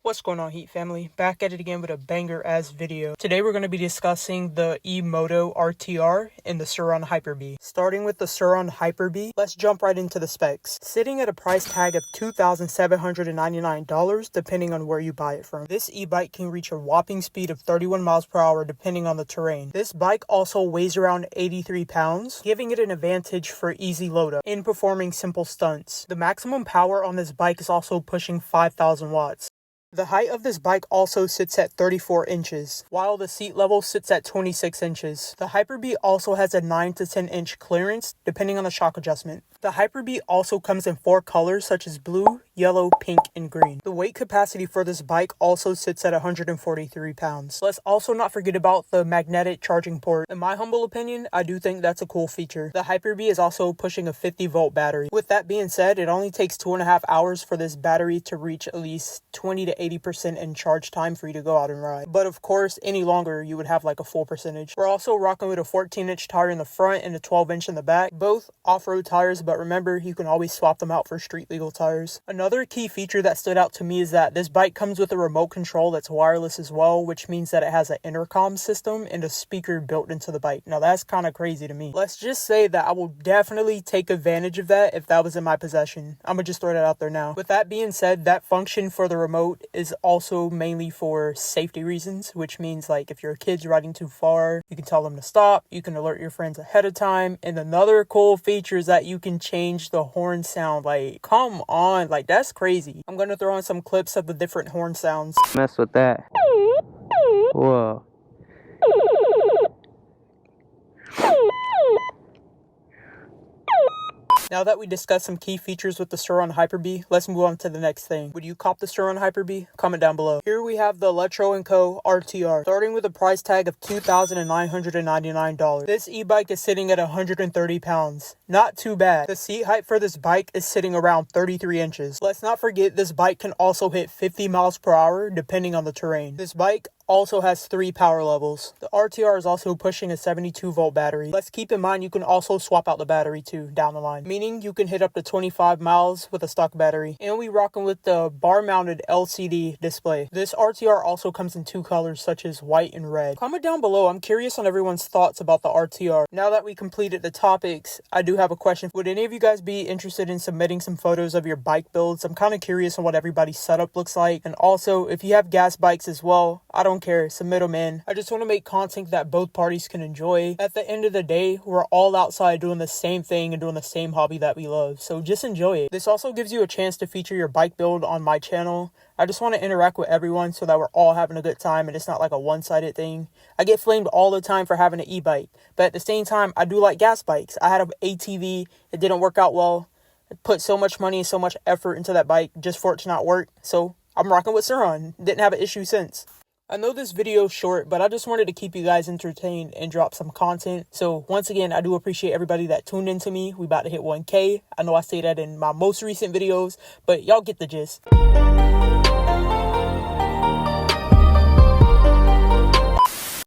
What's going on, Heat family? Back at it again with a banger-ass video. Today we're going to be discussing the eMoto RTR and the Sur-Ron Hyper-B. Starting with the Sur-Ron Hyper-B, let's jump right into the specs. Sitting at a price tag of $2,799 depending on where you buy it from. This e-bike can reach a whopping speed of 31 miles per hour depending on the terrain. This bike also weighs around 83 pounds, giving it an advantage for easy load-up in performing simple stunts. The maximum power on this bike is also pushing 5,000 watts. The height of this bike also sits at 34 inches, while the seat level sits at 26 inches. The Hyper-B also has a 9 to 10 inch clearance, depending on the shock adjustment. The Hyper-B also comes in 4 colors such as blue, yellow, pink, and green. The weight capacity for this bike also sits at 143 pounds. Let's also not forget about the magnetic charging port. In my humble opinion, I do think that's a cool feature. The Hyper-B is also pushing a 50-volt battery. With that being said, it only takes 2.5 hours for this battery to reach at least 20 to 80% in charge time for you to go out and ride. But of course, any longer, you would have like a full percentage. We're also rocking with a 14-inch tire in the front and a 12-inch in the back. Both off-road tires, but remember, you can always swap them out for street legal tires. Another key feature that stood out to me is that this bike comes with a remote control that's wireless as well, which means that it has an intercom system and a speaker built into the bike. Now that's kind of crazy to me. Let's just say that I will definitely take advantage of that if that was in my possession. I'm gonna just throw that out there now. With that being said, that function for the remote is also mainly for safety reasons, which means like if your kid's riding too far, you can tell them to stop, you can alert your friends ahead of time. And another cool feature is that you can change the horn sound. Like, come on, like that's crazy. I'm gonna throw in some clips of the different horn sounds. Mess with that. Whoa. Now that we discussed some key features with the Sur-Ron Hyper-B, let's move on to the next thing. Would you cop the Sur-Ron Hyper-B? Comment down below. Here we have the Eletro & Co. RTR, starting with a price tag of $2,999. This e-bike is sitting at 130 pounds. Not too bad. The seat height for this bike is sitting around 33 inches. Let's not forget this bike can also hit 50 miles per hour depending on the terrain. This bike also has 3 power levels. The RTR is also pushing a 72-volt battery. Let's keep in mind you can also swap out the battery too down the line, meaning you can hit up to 25 miles with a stock battery. And we rocking with the bar-mounted LCD display. This RTR also comes in 2 colors such as white and red. Comment down below. I'm curious on everyone's thoughts about the RTR. Now that we completed the topics, I do have a question. Would any of you guys be interested in submitting some photos of your bike builds? I'm kind of curious on what everybody's setup looks like. And also, if you have gas bikes as well, I don't care, submit them in. I just want to make content that both parties can enjoy. At the end of the day, we're all outside doing the same thing and doing the same hobby that we love, so just enjoy it. This also gives you a chance to feature your bike build on my channel. I just want to interact with everyone so that we're all having a good time and it's not like a one-sided thing. I get flamed all the time for having an e-bike, but at the same time, I do like gas bikes. I had an ATV, it didn't work out well. I put so much money and so much effort into that bike just for it to not work, so I'm rocking with Sur-Ron. Didn't have an issue since. I know this video is short, but I just wanted to keep you guys entertained and drop some content. So once again, I do appreciate everybody that tuned into me. We about to hit 1K. I know I say that in my most recent videos, but y'all get the gist.